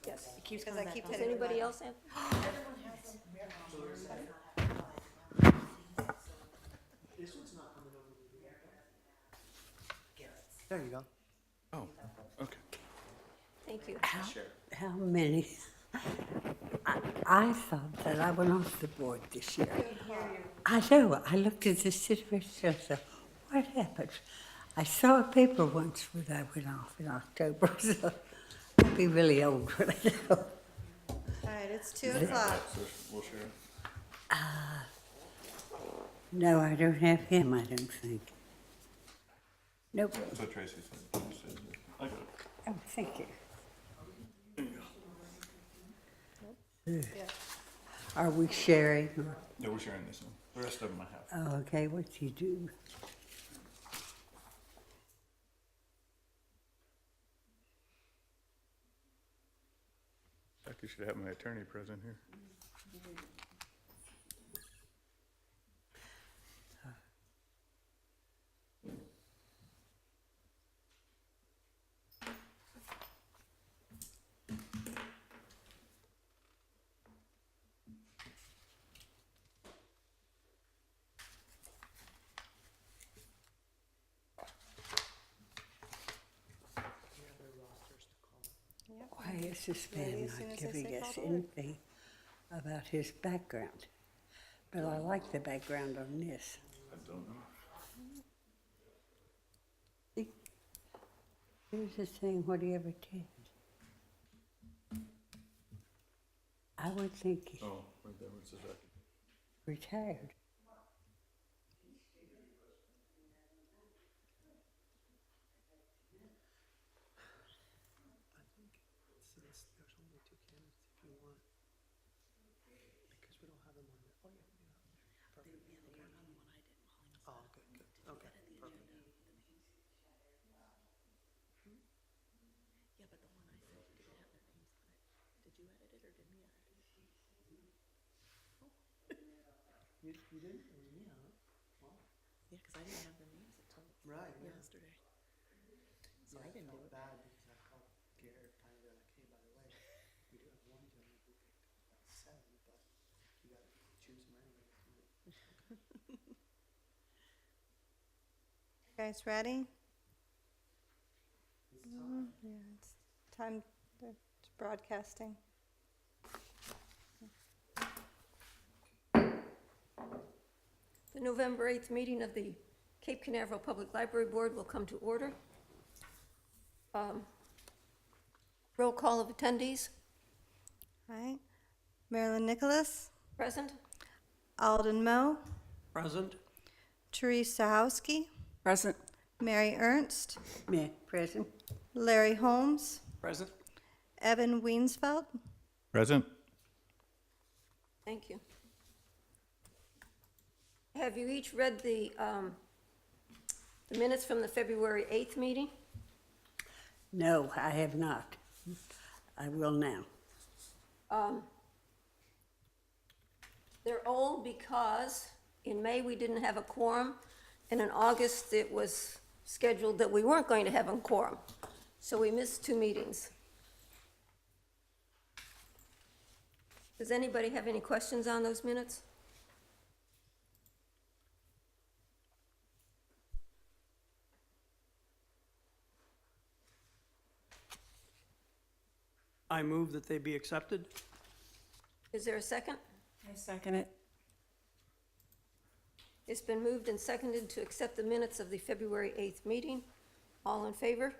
Yes. It keeps Because coming I keep back Does hitting the anybody button. else have? There you go. Oh, okay. Thank you. How many? I thought that I went off the board this year. I know, I looked at the situation and said, what happened? I saw a paper once when I went off in October, so I'll be really old when I go. All right, it's 2 o'clock. So we'll share. No, I don't have him, I don't think. Nope. So Tracy said, I got it. Oh, thank you. Yeah. Are we sharing? Yeah, we're sharing this one. The rest of them I have. Oh, okay, what's he do? I think you should have my attorney present here. Why is this Ready man as soon not as I say giving call us to order. anything about his background? But I like the background on this. I don't know. See? Here's the thing, what he ever did. I would think he Oh, right there, where it says that. retired. I think since there's only 2 candidates, if you want, because we don't have them on the, oh yeah, we do have them there. Perfect. Okay. Oh, good, good. Okay, perfect. Yeah, but the one I sent didn't have their names on it. Did you edit it or did me edit it? You didn't? It was me, huh? Wow. Yeah, because I didn't have their names until Right, yeah. yesterday. So Yeah, I didn't do felt it. bad because I called Garrett kind of like, hey, by the way, we do have one gentleman who picked 7, but you gotta choose him anyway. Guys, ready? Yeah, it's time, it's broadcasting. The November 8th meeting of the Cape Canaveral Public Library Board will come to order. Roll call of attendees. All right. Marilyn Nicholas, Present. Alden Moe, Present? Teresa Sahowski, Present. Mary Ernst, Me, present? Larry Holmes, Present. Evan Weensfeld. Present. Thank you. Have you each read the minutes from the February 8th meeting? No, I have not. I will now. They're old because in May we didn't have a quorum, and in August it was scheduled that we weren't going to have a quorum. So we missed 2 meetings. Does anybody have any questions on those minutes? I move that they be accepted. Is there a second? I second it. It's been moved and seconded to accept the minutes of the February 8th meeting. All in favor?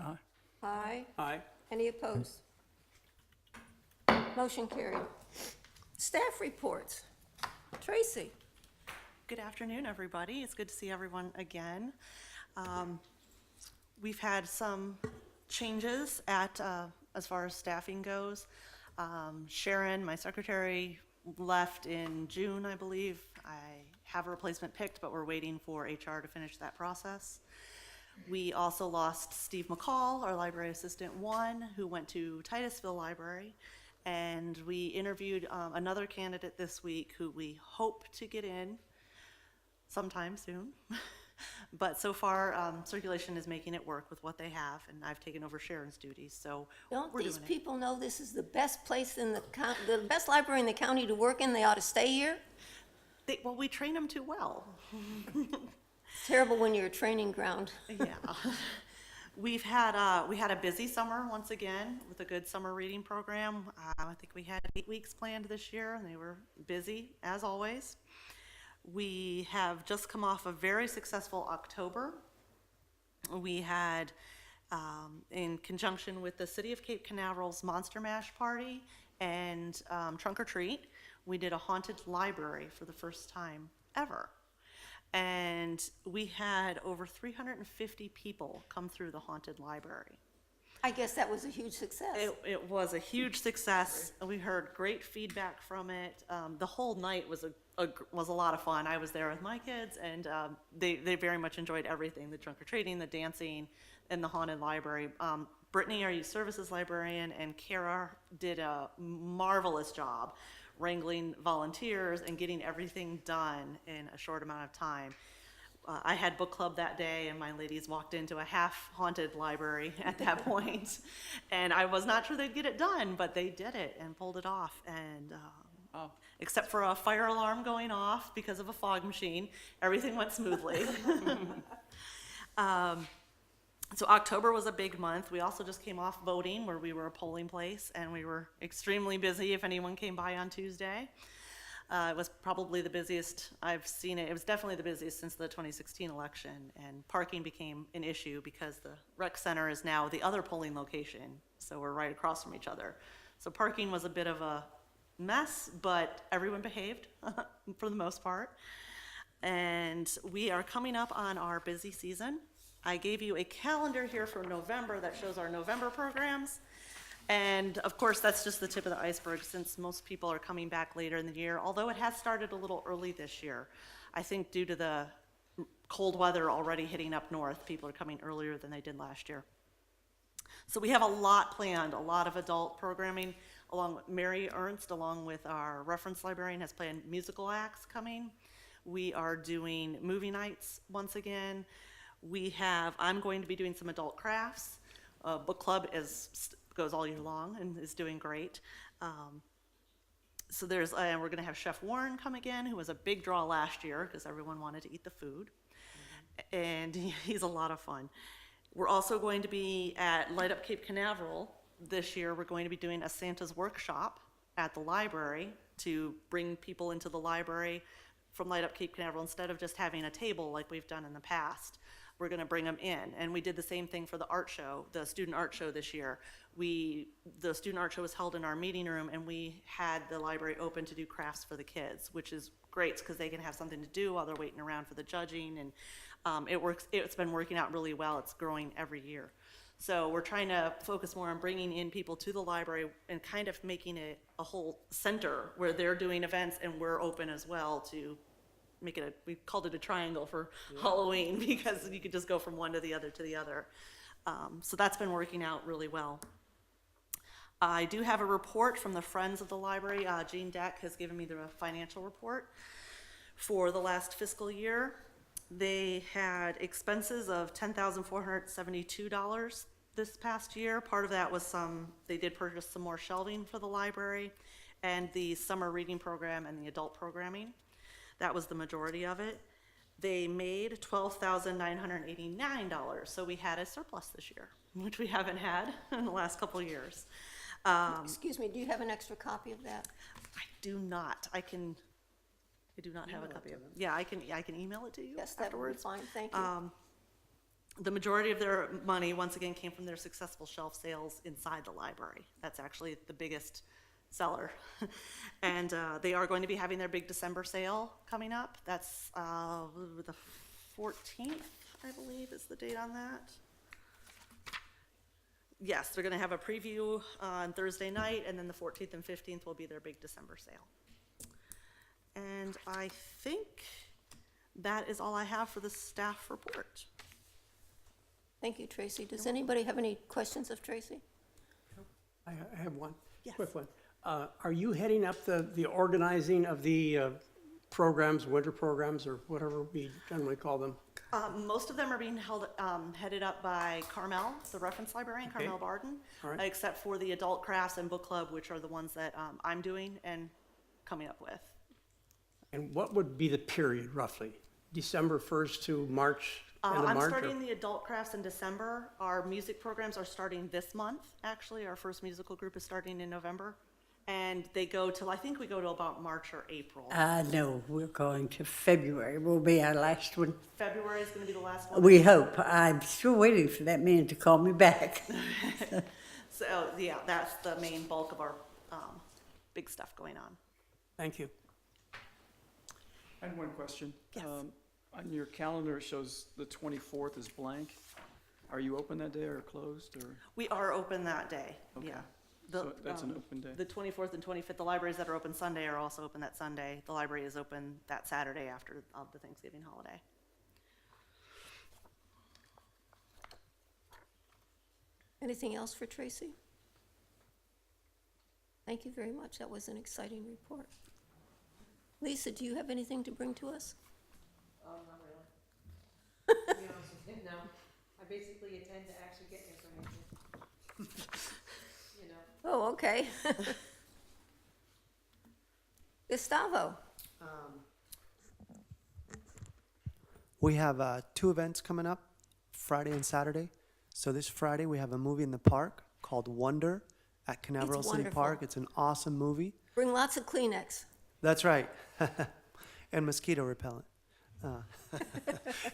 Aye. Aye. Aye. Any opposed? Motion carried. Staff reports. Tracy? Good afternoon, everybody. It's good to see everyone again. We've had some changes at, as far as staffing goes. Sharon, my secretary, left in June, I believe. I have a replacement picked, but we're waiting for HR to finish that process. We also lost Steve McCall, our library assistant 1, who went to Titusville Library. And we interviewed another candidate this week who we hope to get in sometime soon. But so far, circulation is making it work with what they have, and I've taken over Sharon's duties, so Don't we're these doing it. people know this is the best place in the best library in the county to work in? They ought to stay here? Well, we train them too well. It's terrible when you're a training ground. Yeah. We had a busy summer once again with a good summer reading program. I think we had 8 weeks planned this year, and they were busy as always. We have just come off a very successful October. We had, in conjunction with the City of Cape Canaveral's Monster Mash Party and Trunk or Treat, we did a haunted library for the first time ever. And we had over 350 people come through the haunted library. I guess that was a huge success. It was a huge success. We heard great feedback from it. The whole night was a lot of fun. I was there with my kids, and they very much enjoyed everything: the trunk or treating, the dancing, and the haunted library. Brittany, our youth services librarian, and Kara did a marvelous job wrangling volunteers and getting everything done in a short amount of time. I had book club that day, and my ladies walked into a half-haunted library at that point, and I was not sure they'd get it done, but they did it and pulled it off. And except for a fire alarm going off because of a fog machine, everything went smoothly. So October was a big month. We also just came off voting, where we were a polling place, and we were extremely busy if anyone came by on Tuesday. It was probably the busiest I've seen it. It was definitely the busiest since the 2016 election, and parking became an issue because the rec center is now the other polling location, so we're right across from each other. So parking was a bit of a mess, but everyone behaved for the most part. And we are coming up on our busy season. I gave you a calendar here for November that shows our November programs. And of course, that's just the tip of the iceberg, since most people are coming back later in the year, although it has started a little early this year. I think due to the cold weather already hitting up north, people are coming earlier than they did last year. So we have a lot planned, a lot of adult programming. Along with Mary Ernst, along with our reference librarian, has planned musical acts coming. We are doing movie nights once again. I'm going to be doing some adult crafts. Book club goes all year long and is doing great. So we're going to have Chef Warren come again, who was a big draw last year because everyone wanted to eat the food. And he's a lot of fun. We're also going to be at Light Up Cape Canaveral this year. We're going to be doing a Santa's workshop at the library to bring people into the library from Light Up Cape Canaveral instead of just having a table like we've done in the past. We're going to bring them in. And we did the same thing for the art show, the student art show this year. The student art show was held in our meeting room, and we had the library open to do crafts for the kids, which is great because they can have something to do while they're waiting around for the judging. And it's been working out really well. It's growing every year. So we're trying to focus more on bringing in people to the library and kind of making it a whole center where they're doing events and we're open as well to make it we called it a triangle for Halloween because you could just go from one to the other to the other. So that's been working out really well. I do have a report from the Friends of the Library. Jean Deck has given me the financial report for the last fiscal year. They had expenses of $10,472 this past year. Part of that was they did purchase some more shelving for the library and the summer reading program and the adult programming. That was the majority of it. They made $12,989, so we had a surplus this year, which we haven't had in the last couple of years. Excuse me, do you have an extra copy of that? I do not. I do not have a copy of it. Yeah, I can email it to you Yes, that would be afterwards. fine, thank you. The majority of their money, once again, came from their successful shelf sales inside the library. That's actually the biggest seller. And they are going to be having their big December sale coming up. That's the 14th, I believe, is the date on that. Yes, they're going to have a preview on Thursday night, and then the 14th and 15th will be their big December sale. And I think that is all I have for the staff report. Thank you, Tracy. Does anybody have any questions of Tracy? I have one, Yes. quick one. Are you heading up the organizing of the programs, winter programs, or whatever we generally call them? Most of them are being headed up by Carmel, the reference librarian, Okay. Carmel Barden, All right. except for the adult crafts and book club, which are the ones that I'm doing and coming up with. And what would be the period roughly? December 1st to March, end of I'm March? starting the adult crafts in December. Our music programs are starting this month, actually. Our first musical group is starting in November. And they go till, I think we go to about March or April. No, we're going to February. Will be our last one. February is gonna be the last one. We hope. I'm still waiting for that man to call me back. So, yeah, that's the main bulk of our big stuff going on. Thank you. I had one question. Yes. On your calendar, it shows the 24th is blank. Are you open that day or closed, or? We are open that day, Okay. yeah. The, So that's an open day? The 24th and 25th, the libraries that are open Sunday are also open that Sunday. The library is open that Saturday after the Thanksgiving holiday. Anything else for Tracy? Thank you very much. That was an exciting report. Lisa, do you have anything to bring to us? Not really. To be honest with you, no. I basically attend to actually get information. You know. Oh, okay. Gustavo? We have 2 events coming up, Friday and Saturday. So this Friday, we have a movie in the park called Wonder at Canaveral City wonderful. Park. It's an awesome movie. Bring lots of Kleenex. That's right. And mosquito repellent.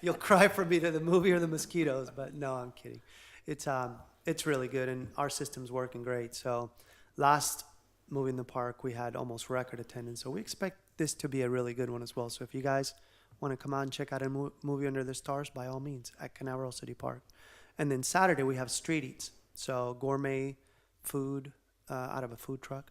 You'll cry for me to the movie or the mosquitoes, but no, I'm kidding. It's really good, and our system's working great. So last movie in the park, we had almost record attendance. So we expect this to be a really good one as well. So if you guys want to come out and check out a movie under the stars, by all means, at Canaveral City Park. And then Saturday, we have street eats. So gourmet food out of a food truck.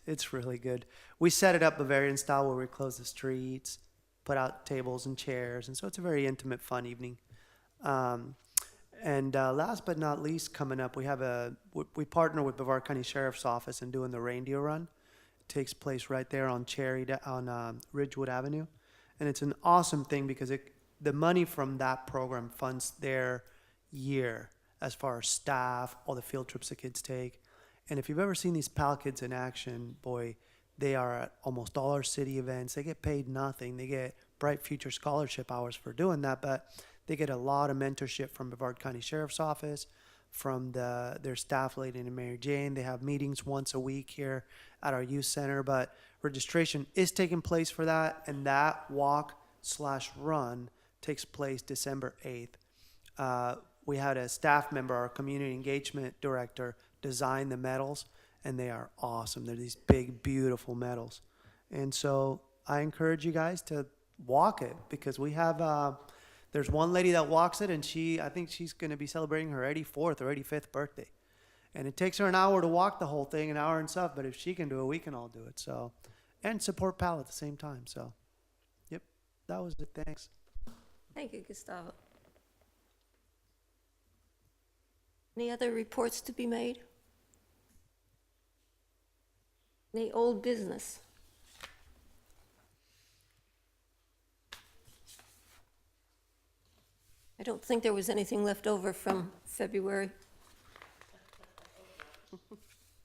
It's really good. We set it up Bavarian style where we close the streets, put out tables and chairs, and so it's a very intimate, fun evening. And last but not least, coming up, we partner with Brevard County Sheriff's Office in doing the reindeer run. It takes place right there on Ridgewood Avenue, and it's an awesome thing because the money from that program funds their year as far as staff, all the field trips the kids take. And if you've ever seen these PAL kids in action, boy, they are at almost all our city events. They get paid nothing. They get Bright Future Scholarship hours for doing that, but they get a lot of mentorship from Brevard County Sheriff's Office, from their staff lady named Mary Jane. They have meetings once a week here at our youth center, but registration is taking place for that, and that walk/run takes place December 8th. We had a staff member, our community engagement director, design the medals, and they are awesome. They're these big, beautiful medals. And so I encourage you guys to walk it, because we have, there's one lady that walks it, and I think she's going to be celebrating her 84th or 85th birthday. And it takes her an hour to walk the whole thing, an hour and stuff, but if she can do it, we can all do it. So, and support PAL at the same time. So, yep, that was it. Thanks. Thank you, Gustavo. Any other reports to be made? Any old business? I don't think there was anything left over from February.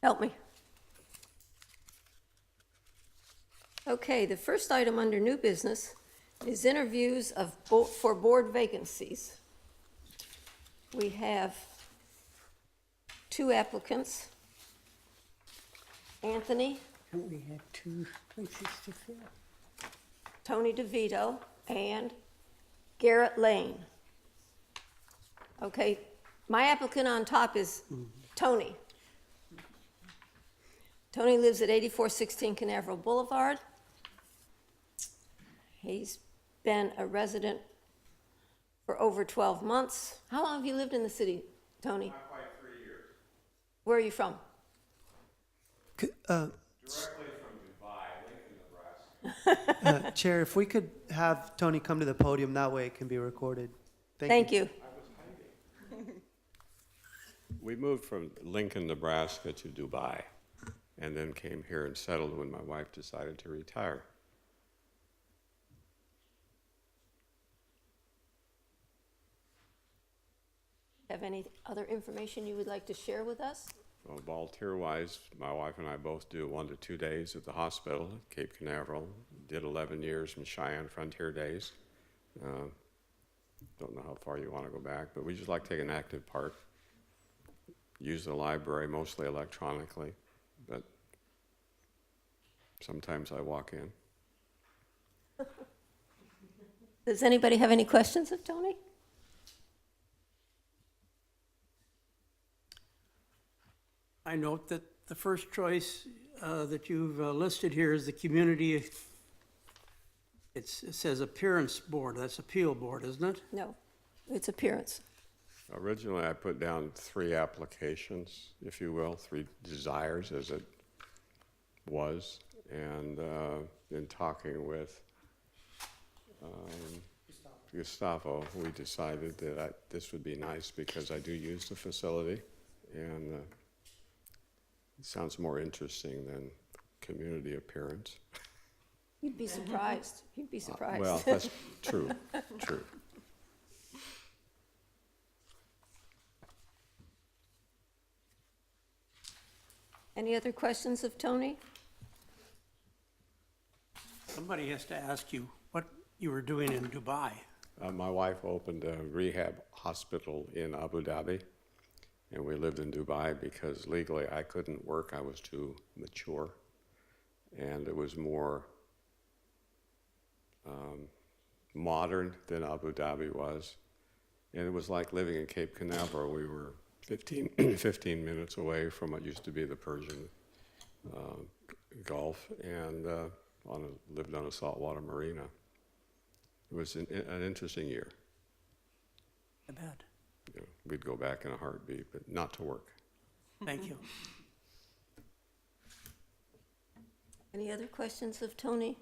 Help me. Okay, the first item under new business is interviews for board vacancies. We have 2 applicants. Anthony, Don't we have 2 places to fill? Tony DeVito, and Garrett Lane. Okay, my applicant on top is Tony. Tony lives at 8416 Canaveral Boulevard. He's been a resident for over 12 months. How long have you lived in the city, Tony? Not quite 3 years. Where are you from? Directly from Dubai, Lincoln, Nebraska. Chair, if we could have Tony come to the podium, that way it can be recorded. Thank you. We moved from Lincoln, Nebraska to Dubai, and then came here and settled when my wife decided to retire. Have any other information you would like to share with us? Well, volunteer-wise, my wife and I both do 1 to 2 days at the hospital at Cape Canaveral. Did 11 years in Cheyenne Frontier Days. Don't know how far you want to go back, but we just like to take an active part. Use the library mostly electronically, but sometimes I walk in. Does anybody have any questions of Tony? I note that the first choice that you've listed here is the community, it says appearance board, that's appeal board, isn't it? No, it's appearance. Originally, I put down 3 applications, if you will, 3 desires as it was. And in talking with Gustavo, we decided that this would be nice because I do use the facility, and it sounds more interesting than community appearance. You'd be surprised. You'd be surprised. Well, that's true, true. Any other questions of Tony? Somebody has to ask you what you were doing in Dubai. My wife opened a rehab hospital in Abu Dhabi, and we lived in Dubai because legally I couldn't work. I was too mature, and it was more modern than Abu Dhabi was. And it was like living in Cape Canaveral. We were 15 minutes away from what used to be the Persian Gulf, and lived on a saltwater marina. It was an interesting year. I bet. You know, we'd go back in a heartbeat, but not to work. Thank you. Any other questions of Tony?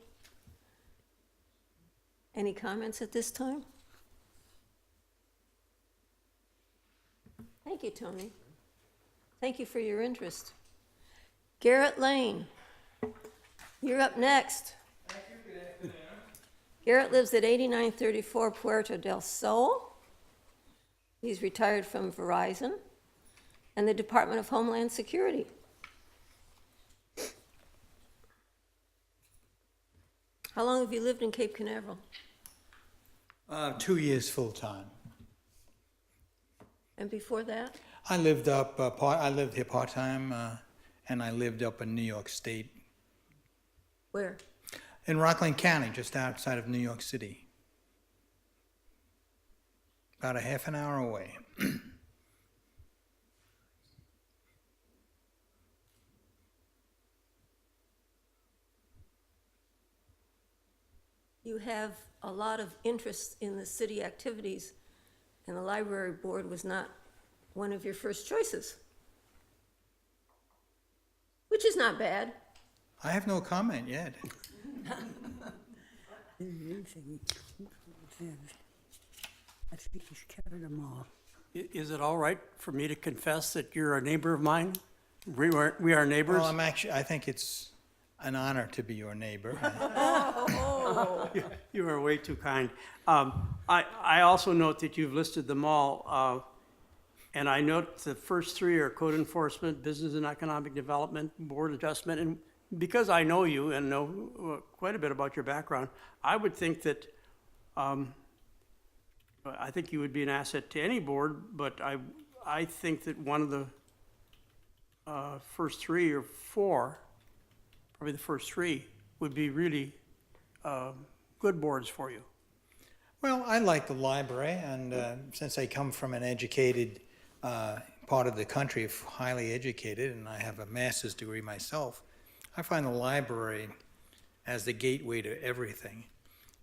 Any comments at this time? Thank you, Tony. Thank you for your interest. Garrett Lane, you're up next. Garrett lives at 8934 Puerto del Sol. He's retired from Verizon and the Department of Homeland Security. How long have you lived in Cape Canaveral? 2 years full-time. And before that? I lived here part-time, and I lived up in New York State, Where? in Rockland County, just outside of New York City. About a half an hour away. You have a lot of interest in the city activities, and the library board was not one of your first choices, which is not bad. I have no comment yet. I think he's covered them all. Is it all right for me to confess that you're a neighbor of mine? We are neighbors? Well, I think it's an honor to be your neighbor. You are way too kind. I also note that you've listed them all, and I note the first three are code enforcement, business and economic development, board adjustment, and because I know you and know quite a bit about your background, I would think that, I think you would be an asset to any board, but I think that one of the first three or four, probably the first three, would be really good boards for you. Well, I like the library, and since I come from an educated part of the country, highly educated, and I have a master's degree myself, I find the library as the gateway to everything.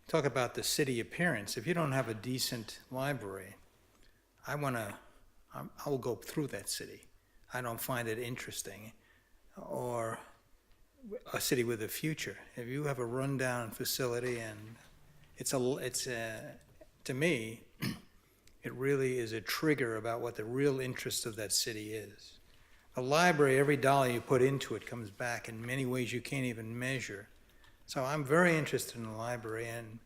Talk about the city appearance. If you don't have a decent library, I will go through that city. I don't find it interesting, or a city with a future. If you have a rundown facility, and to me, it really is a trigger about what the real interest of that city is. A library, every dollar you put into it comes back in many ways you can't even measure. So I'm very interested in the library and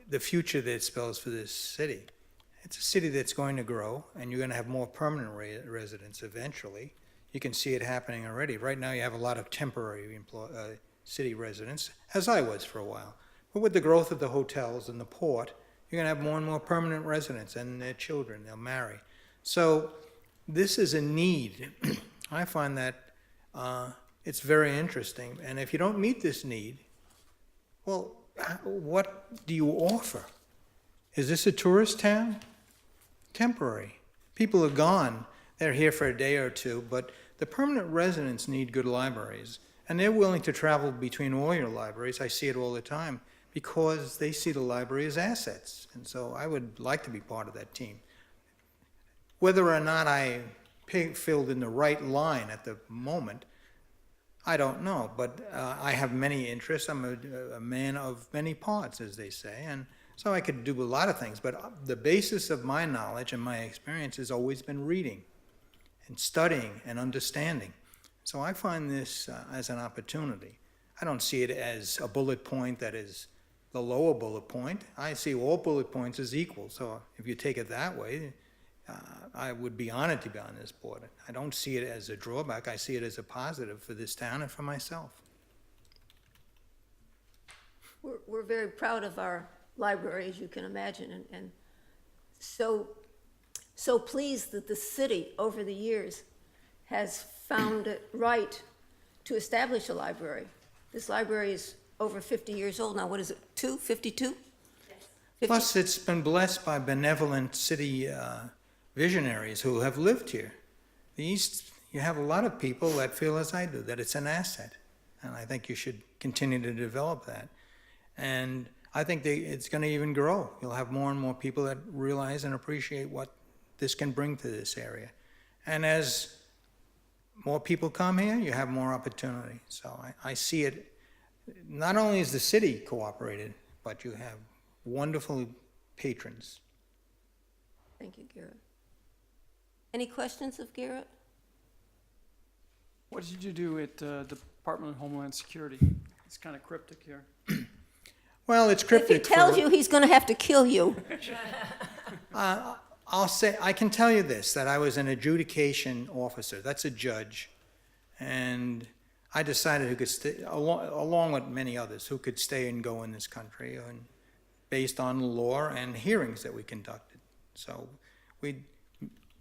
the future that it spells for this city. it's a city that's going to grow, and you're going to have more permanent residents eventually. You can see it happening already. Right now, you have a lot of temporary city residents, as I was for a while. But with the growth of the hotels and the port, you're going to have more and more permanent residents and their children. They'll marry. So this is a need. I find that it's very interesting. And if you don't meet this need, well, what do you offer? Is this a tourist town? Temporary. People are gone. They're here for a day or two, but the permanent residents need good libraries. And they're willing to travel between all your libraries. I see it all the time because they see the library as assets. And so I would like to be part of that team. Whether or not I filled in the right line at the moment, I don't know, but I have many interests. I'm a man of many parts, as they say, and so I could do a lot of things. But the basis of my knowledge and my experience has always been reading and studying and understanding. So I find this as an opportunity. I don't see it as a bullet point that is the lower bullet point. I see all bullet points as equal. So if you take it that way, I would be honored to be on this board. I don't see it as a drawback. I see it as a positive for this town and for myself. We're very proud of our library, as you can imagine, and so pleased that the city, over the years, has found it right to establish a library. This library is over 50 years old now. What is it, 52? Yes. Plus, it's been blessed by benevolent city visionaries who have lived here. The East, you have a lot of people that feel as I do, that it's an asset. And I think you should continue to develop that. And I think it's going to even grow. You'll have more and more people that realize and appreciate what this can bring to this area. And as more people come here, you have more opportunity. So I see it, not only is the city cooperated, but you have wonderful patrons. Thank you, Garrett. Any questions of Garrett? What did you do at Department of Homeland Security? It's kind of cryptic here. Well, it's If cryptic. he tells you, he's going to have to kill you. I'll say, I can tell you this, that I was an adjudication officer. That's a judge. And I decided who could stay, along with many others, who could stay and go in this country, and based on law and hearings that we conducted. So we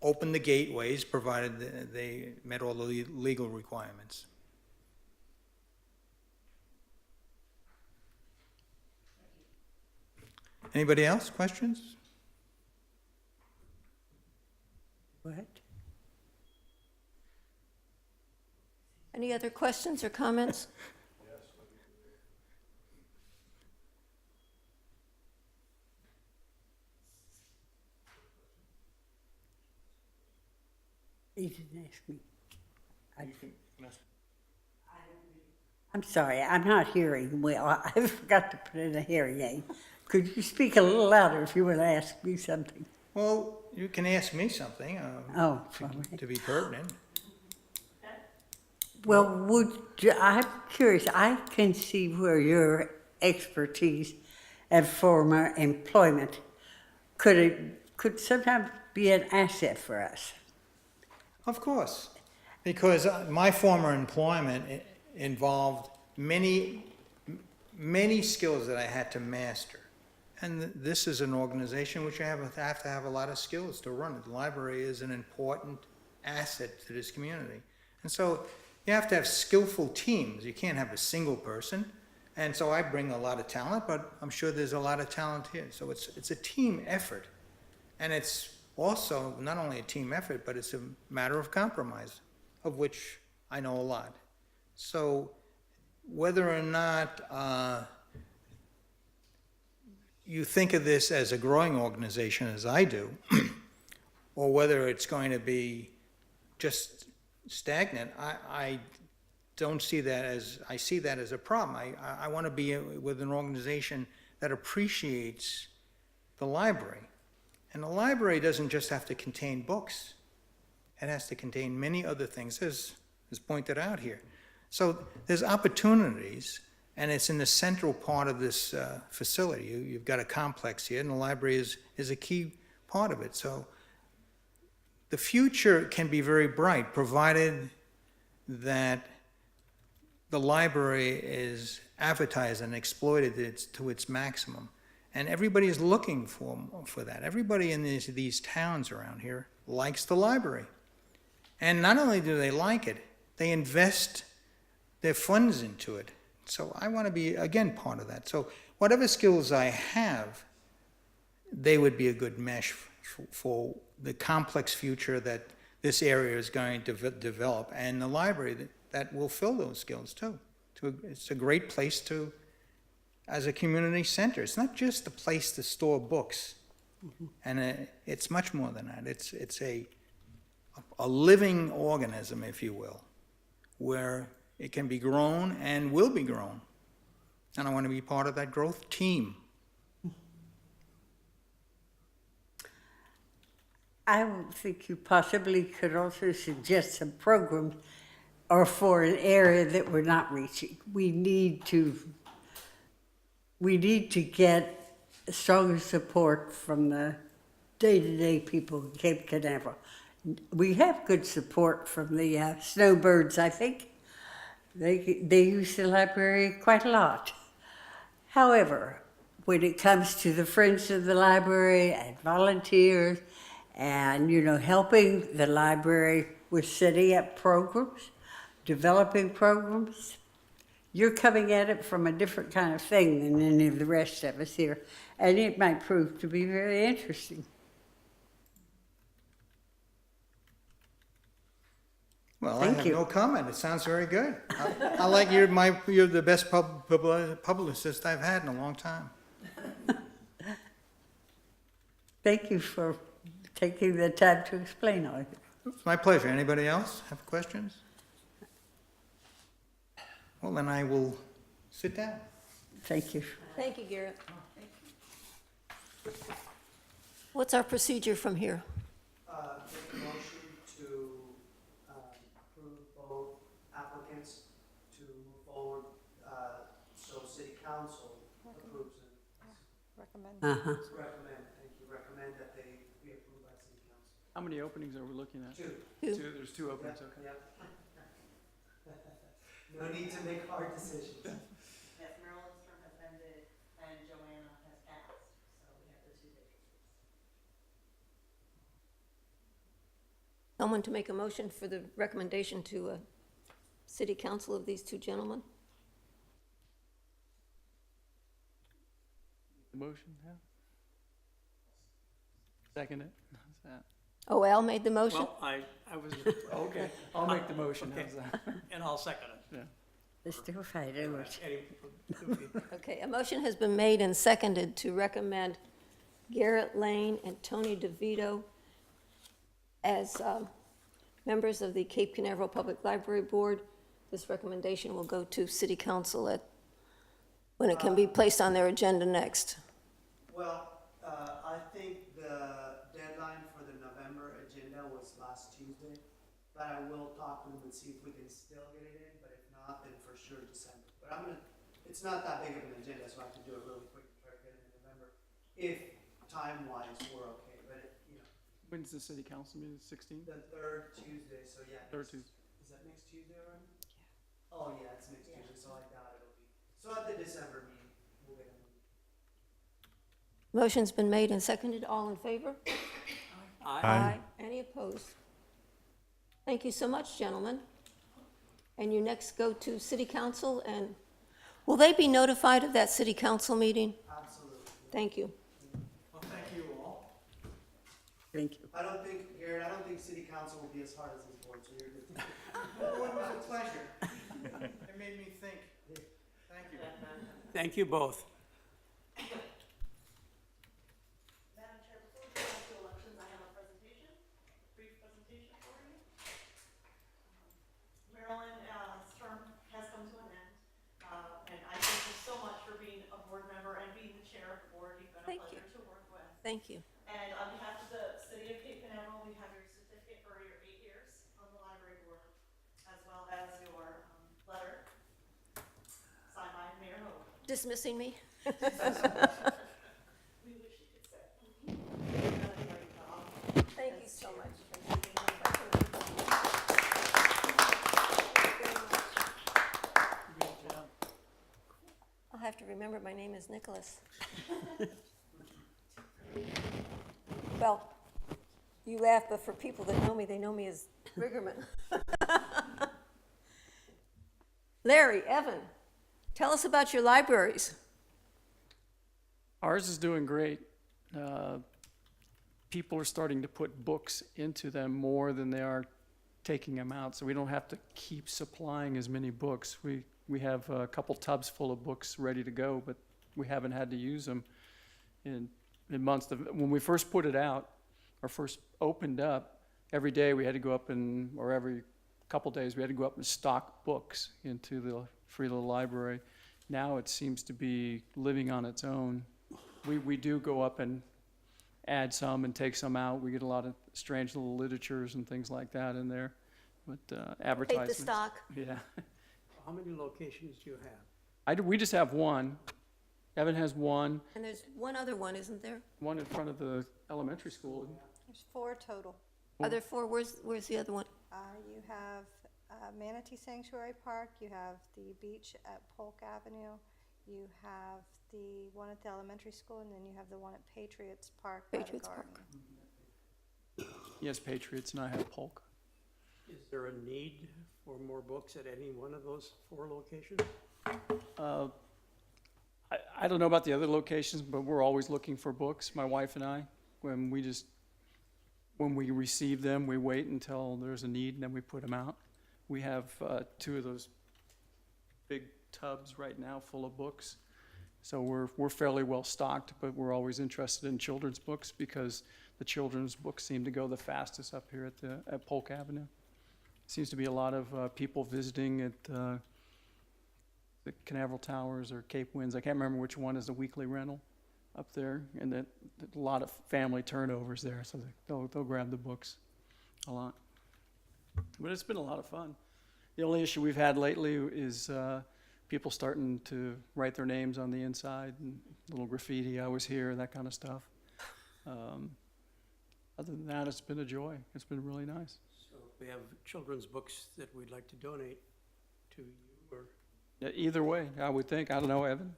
opened the gateways, provided they met all the legal requirements. Anybody else? Questions? What? Any other questions or comments? You didn't ask me. I'm sorry, I'm not hearing well. I forgot to put in a hearing aid. Could you speak a little louder if you want to ask me something? Well, you can ask me something Oh, sorry. to be pertinent. Well, I'm curious, I can see where your expertise and former employment could sometimes be an asset for us. Of course, because my former employment involved many skills that I had to master. And this is an organization which you have to have a lot of skills to run it. The library is an important asset to this community. And so you have to have skillful teams. You can't have a single person. And so I bring a lot of talent, but I'm sure there's a lot of talent here. So it's a team effort. And it's also not only a team effort, but it's a matter of compromise, of which I know a lot. So whether or not you think of this as a growing organization, as I do, or whether it's going to be just stagnant, I don't see that as, I see that as a problem. I want to be with an organization that appreciates the library. And the library doesn't just have to contain books. It has to contain many other things, as is pointed out here. So there's opportunities, and it's in the central part of this facility. You've got a complex here, and the library is a key part of it. So the future can be very bright, provided that the library is advertised and exploited to its maximum. And everybody is looking for that. Everybody in these towns around here likes the library. And not only do they like it, they invest their funds into it. So I want to be, again, part of that. So whatever skills I have, they would be a good mesh for the complex future that this area is going to develop, and the library that will fill those skills too. It's a great place to, as a community center. It's not just a place to store books, and it's much more than that. It's a living organism, if you will, where it can be grown and will be grown. And I want to be part of that growth team. I would think you possibly could also suggest some programs or for an area that we're not reaching. We need to get stronger support from the day-to-day people in Cape Canaveral. We have good support from the snowbirds, I think. They use the library quite a lot. However, when it comes to the Friends of the Library and volunteers and, helping the library with setting up programs, developing programs, you're coming at it from a different kind of thing than any of the rest of us here. And it might prove to be very interesting. Well, Thank I have you. no comment. It sounds very good. I like you're the best publicist I've had in a long time. Thank you for taking the time to explain all of it. It's my pleasure. Anybody else have questions? Well, then I will sit down. Thank you. Thank you, Garrett. What's our procedure from here? Make a motion to approve both applicants to move forward, so city council approves it. Uh-huh. Recommend that they be approved by city council. How many openings are we looking at? Two. There's two openings, okay. Yep. No need to make hard decisions. Yes, Marilyn Stern has ended and Joanna has passed, so we have the two vacancies. Someone to make a motion for the recommendation to city council of these two gentlemen? The motion, yeah. Second it. How's that? Oh, Al made the motion? Well, I was, Okay, I'll make the motion, Okay. how's that? and I'll second it. Yeah. Let's do a fight over it. Okay, a motion has been made and seconded to recommend Garrett Lane and Tony DeVito as members of the Cape Canaveral Public Library Board. This recommendation will go to city council when it can be placed on their agenda next. Well, I think the deadline for the November agenda was last Tuesday, but I will talk to them and see if we can still get it in, but if not, then for sure December. But it's not that big of an agenda, so I have to do it really quick to try to get it in November, if time-wise we're okay, but When's the city council meeting, 16th? the third Tuesday, so yeah. Third Tuesday. Is that next Tuesday already? Yeah. Oh, yeah, it's next Tuesday, so I doubt it'll be. So at the December meeting, we'll get it. Motion's been made and seconded. All in favor? Aye. Any opposed? Thank you so much, gentlemen. And you next go to city council, and will they be notified of that city council meeting? Absolutely. Thank you. Well, thank you all. Thank you. Garrett, I don't think city council will be as hard as this board, so you're good. Well, it was a pleasure. It made me think. Thank you. Thank you both. Madam Chair, before we go on to elections, I have a presentation, brief presentation for you. Marilyn term has come to an end, and I thank you so much for being a board member and being the chair of the board. You've been a Thank you. pleasure to work with. Thank you. And on behalf of the city of Cape Canaveral, we have your certificate for your 8 years on the library board, as well as your letter signed by Mayor Hope. Dismissing me? We wish you could stay. so much. Good job. I'll have to remember my name is Nicholas. Well, you laugh, but for people that know me, they know me as Riggerman. Larry, Evan, tell us about your libraries. Ours is doing great. People are starting to put books into them more than they are taking them out, so we don't have to keep supplying as many books. We have a couple tubs full of books ready to go, but we haven't had to use them in months. When we first put it out, or first opened up, every day we had to go up or every couple days we had to go up and stock books into the free little library. Now it seems to be living on its own. We do go up and add some and take some out. We get a lot of strange little literatures and things like that in there, but advertisements. Take the stock. Yeah. How many locations do you have? We just have one. Evan has one And there's one other one, isn't there? in front of the elementary school. There's 4 total. Are there 4? Where's the other one? You have Manatee Sanctuary Park, you have the beach at Polk Avenue, you have the one at the elementary school, and then you have the one at Patriots Park by the Patriots garden. Park. Yes, Patriots, and I have Polk. Is there a need for more books at any one of those 4 locations? I don't know about the other locations, but we're always looking for books, my wife and I. When we receive them, we wait until there's a need, and then we put them out. We have 2 of those big tubs right now full of books. So we're fairly well stocked, but we're always interested in children's books because the children's books seem to go the fastest up here at Polk Avenue. Seems to be a lot of people visiting at the Canaveral Towers or Cape Winds. I can't remember which one is the weekly rental up there, and that a lot of family turnovers there, so they'll grab the books a lot. But it's been a lot of fun. The only issue we've had lately is people starting to write their names on the inside and little graffiti, I was here, that kind of stuff. Other than that, it's been a joy. It's been really nice. So we have children's books that we'd like to donate to you, or? Yeah, either way, I would think. I don't know, Evan.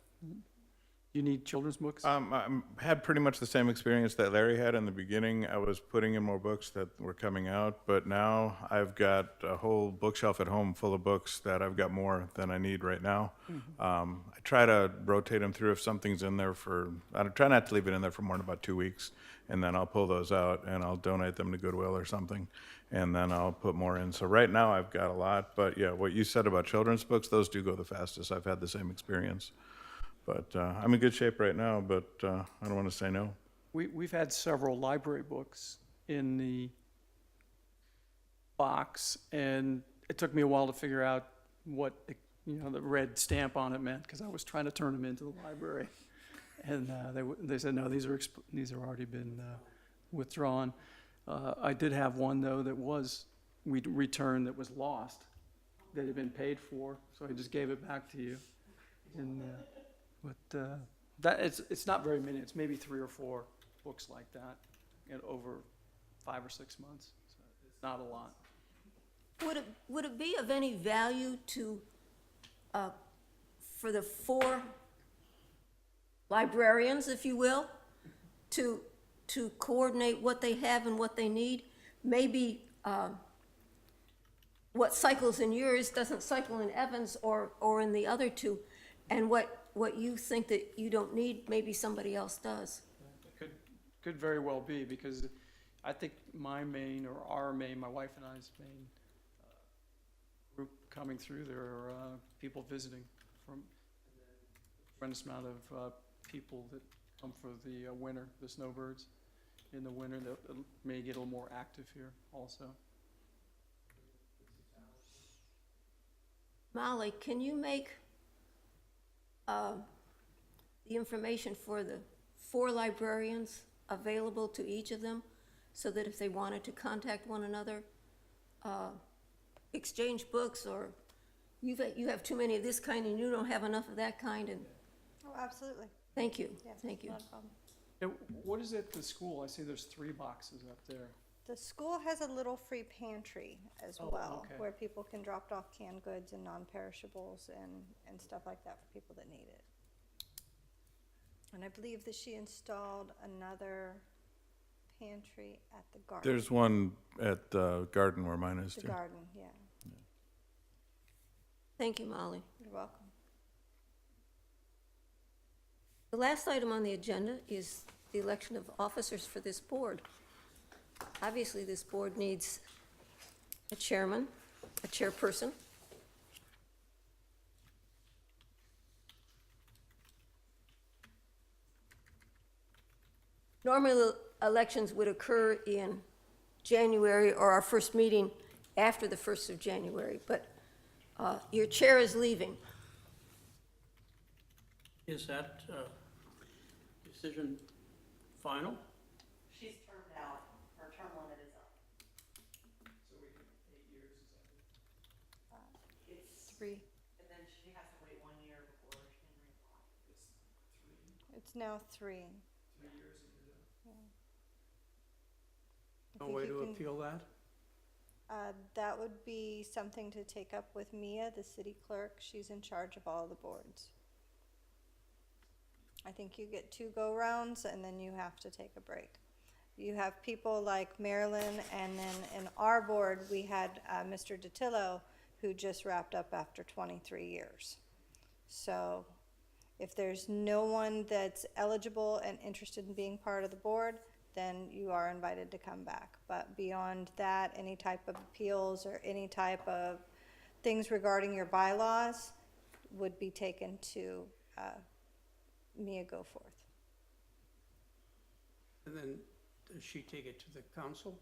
You need children's books? I had pretty much the same experience that Larry had in the beginning. I was putting in more books that were coming out, but now I've got a whole bookshelf at home full of books that I've got more than I need right now. I try to rotate them through if something's in there I try not to leave it in there for more than about 2 weeks, and then I'll pull those out and I'll donate them to Goodwill or something, and then I'll put more in. So right now I've got a lot, but yeah, what you said about children's books, those do go the fastest. I've had the same experience. But I'm in good shape right now, but I don't want to say no. We've had several library books in the box, and it took me a while to figure out what the red stamp on it meant, because I was trying to turn them into the library, and they said no, these are already been withdrawn. I did have one though that we returned that was lost, that had been paid for, so I just gave it back to you, and. But that it's not very many. It's maybe 3 or 4 books like that, over 5 or 6 months. So it's not a lot. Would it be of any value to, for the 4 librarians, if you will, to coordinate what they have and what they need? Maybe what cycles in yours doesn't cycle in Evan's or in the other 2, and what you think that you don't need, maybe somebody else does. Could very well be, because I think my main, or our main, my wife and I's main group coming through there are people visiting from a tremendous amount of people that come for the winter, the snowbirds in the winter that may get a little more active here also. Molly, can you make the information for the 4 librarians available to each of them, so that if they wanted to contact one another, exchange books, or you have too many of this kind and you don't have enough of that kind, and Oh, absolutely. thank you, Yeah, thank you. not a problem. What is it at the school? I see there's 3 boxes up there. The school has a little free pantry as Oh, well, okay. where people can drop off canned goods and non-perishables and stuff like that for people that need it. And I believe that she installed another pantry at the garden. There's one at the garden where mine is The too. garden, yeah. Thank you, Molly. You're welcome. The last item on the agenda is the election of officers for this board. Obviously, this board needs a chairman, a chairperson. Normally, elections would occur in January or our first meeting after the 1st of January, but your chair is leaving. Is that decision final? She's termed out, her term limit is up. It's, 3. and then she has to wait 1 year before she can reapply. It's now 3. No think way you to can- appeal that? That would be something to take up with Mia, the city clerk. She's in charge of all the boards. I think you get 2 go-rounds and then you have to take a break. You have people like Marilyn, and then in our board, we had Mr. DeTillo, who just wrapped up after 23 years. So if there's no one that's eligible and interested in being part of the board, then you are invited to come back. But beyond that, any type of appeals or any type of things regarding your bylaws would be taken to Mia Goforth. And then does she take it to the council?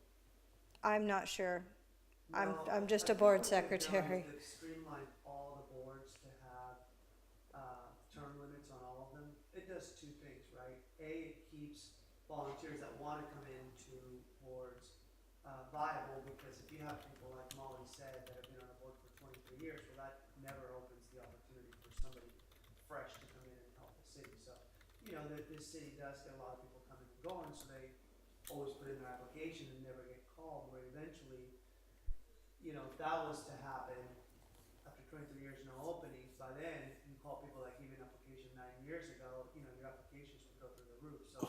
I'm not sure. I'm No, just I a think board what they've done is secretary. they've streamlined all the boards to have term limits on all of them. It does 2 things, right? A, it keeps volunteers that want to come into boards viable, because if you have people like Molly said that have been on a board for 23 years, well, that never opens the opportunity for somebody fresh to come in and help the city. So, you know, this city does get a lot of people coming and going, so they always put in their application and never get called, where eventually, you know, if that was to happen, after 23 years, no openings, by then, you call people that gave you an application 9 years ago, you know, your applications would go through the roof. So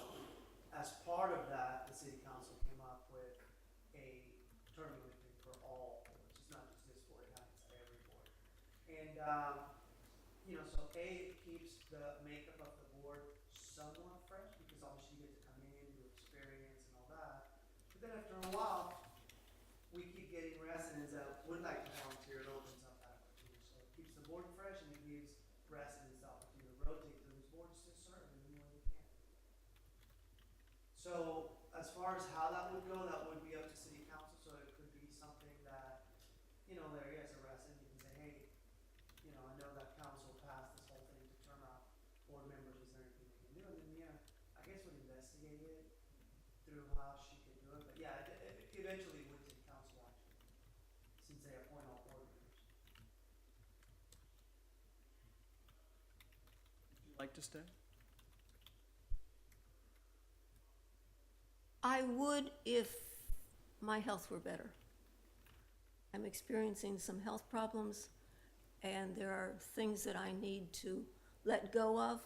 as part of that, the city council came up with a term limit thing for all boards. It's not just this board, it happens at every board. And, you know, so A, it keeps the makeup of the board somewhat fresh, because obviously you get to come in, do experience and all that. But then after a while, we keep getting residents that would like to volunteer. It opens up that opportunity. So it keeps the board fresh, and it gives residents the opportunity to rotate through these boards to serve in any way they can. So as far as how that would go, that would be up to city council. So it could be something that, you know, Larry, as a resident, you can say, hey, you know, I know that council passed this whole thing to turn out board members. Is there anything we can do? And then, yeah, I guess we'd investigate it through how she could do it. But yeah, it eventually would take council action, since they appoint all board members. Would you like to stay? I would if my health were better. I'm experiencing some health problems, and there are things that I need to let go of.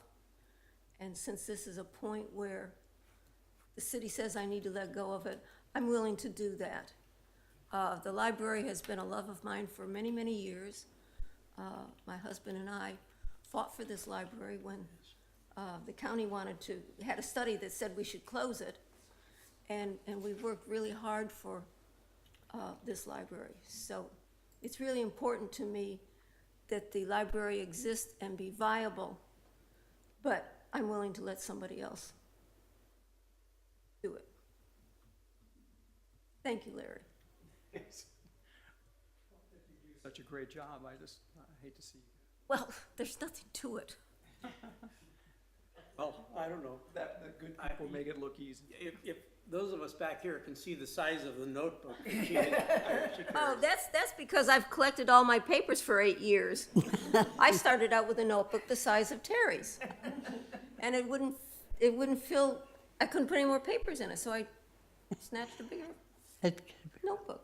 And since this is a point where the city says I need to let go of it, I'm willing to do that. The library has been a love of mine for many, many years. My husband and I fought for this library when the county had a study that said we should close it. And we've worked really hard for this library. So it's really important to me that the library exist and be viable, but I'm willing to let somebody else do it. Thank you, Larry. Such a great job, I hate to see you. Well, there's nothing to it. Well, I don't know. That, the good people make it look easy. If those of us back here can see the size of the notebook that she had, she Oh, carries. that's because I've collected all my papers for 8 years. I started out with a notebook the size of Terry's. And it wouldn't fill, I couldn't put any more papers in it, so I snatched a bigger. notebook.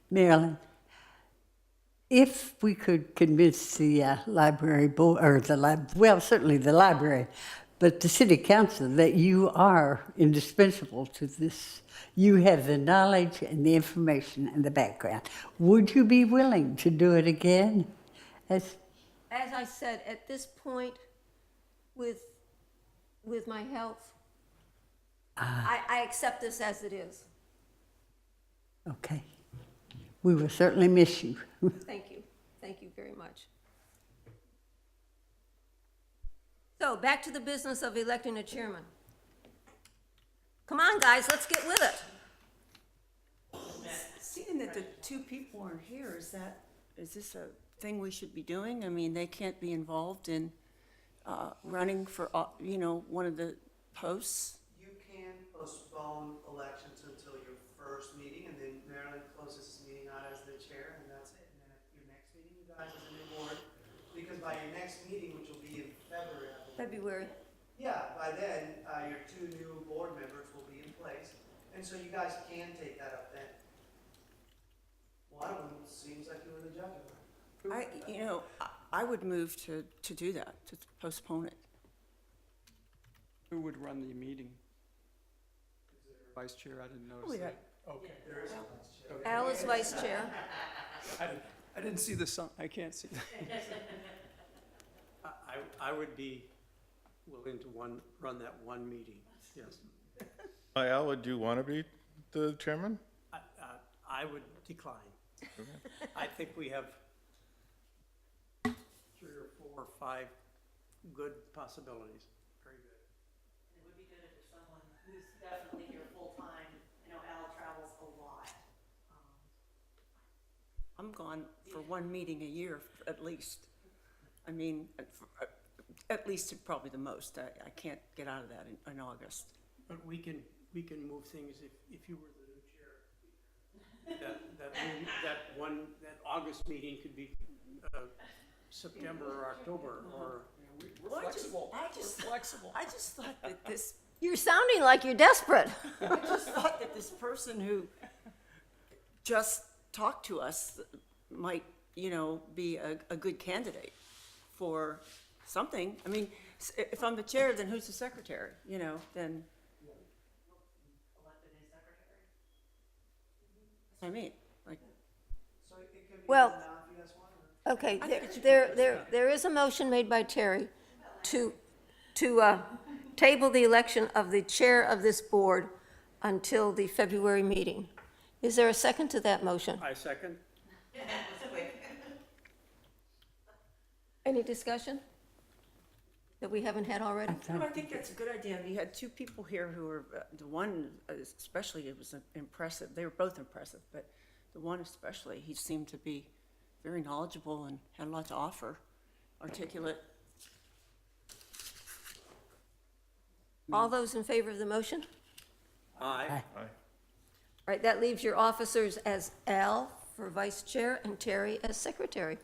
Marilyn, if we could convince the library board, or well, certainly the library, but the city council, that you are indispensable to this, you have the knowledge and the information and the background, would you be willing to do it again? As As I said, at this point, with my health, I accept this as it is. Okay. We will certainly miss you. Thank you. Thank you very much. So, back to the business of electing a chairman. Come on, guys, let's get with it. Seeing that the two people aren't here, is this a thing we should be doing? I mean, they can't be involved in running for, one of the posts? You can postpone elections until your first meeting, and then Marilyn closes this meeting out as the chair, and that's it. And then at your next meeting, you guys as a new board, because by your next meeting, which will be in February, I believe. February. Yeah, by then, your two new board members will be in place, and so you guys can take that up then. One of them seems like you were the judge. I would move to do that, to postpone it. Who would run the meeting? Vice chair, I didn't notice that. Okay. There is a vice chair. Al is vice chair. I didn't see the sign, I can't see. I would be willing to run that one meeting, yes. Al, would you want to be the chairman? I would decline. I think we have 3 or 4 or 5 good possibilities. Very good. It would be good if there's someone who's definitely here full-time. Al travels a lot. I'm gone for one meeting a year, at least. I mean, at least probably the most. I can't get out of that in August. But we can move things if you were the new chair. That August meeting could be September or October, or We're flexible. I just thought that this, You're sounding like you're desperate. I just thought that this person who just talked to us might, be a good candidate for something. I mean, if I'm the chair, then who's the secretary? Then. Elect a new secretary. That's what I mean, like, So it could be Well- done now if you guys want, or? Okay, I think it should there is a motion made by Terry to table the election of the chair of this board until the February meeting. Is there a second to that motion? I second. Any discussion that we haven't had already? no, I think that's a good idea. You had 2 people here who were, the one especially, it was impressive. They were both impressive, but the one especially, he seemed to be very knowledgeable and had a lot to offer, articulate. All those in favor of the motion? Aye. All right, that leaves your officers as Al for vice chair and Terry as secretary.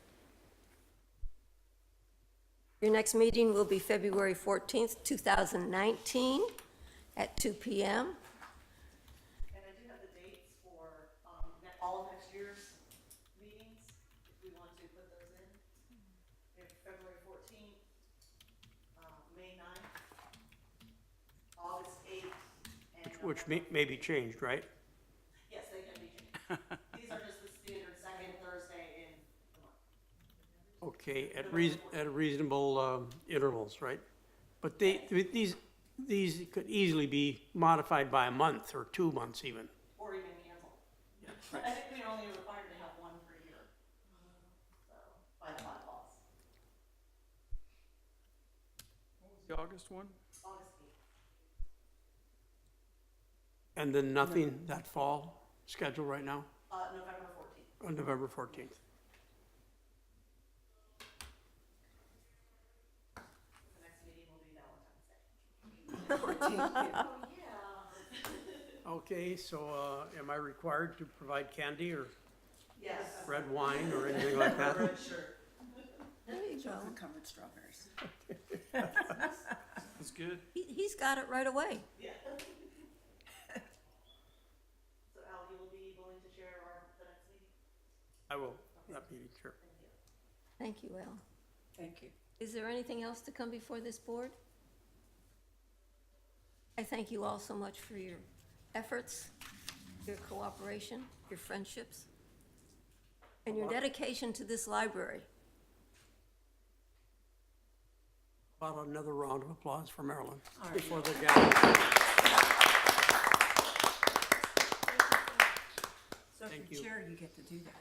Your next meeting will be February 14th, 2019, at 2 p.m. And I do have the dates for all of next year's meetings, if we want to put those in. We have February 14th, May 9th, August 8th, and. Which may be changed, right? Yes, they can be changed. These are just the standard second Thursday in the month. Okay, at reasonable intervals, right? But these could easily be modified by a month or 2 months even. Or even cancel. I think we're only required to have one per year. So, by the bylaws, The August one? August 8th, And then nothing that fall schedule right now, November 14th. on November 14th. The next meeting will be Valentine's Day. Okay, so am I required to provide candy or Yes. red wine or anything like that? There you go. Covered strawberries. That's good. He's got it right away. Yeah. So Al, you will be I will, that meeting, sure. Thank you, Al. Thank you. Is there anything else to come before this board? I thank you all so much for your efforts, your cooperation, your friendships, and your dedication to this library. About another round of applause for Marilyn All right. before the gavel. So Thank if you. you're chair, you get to do that.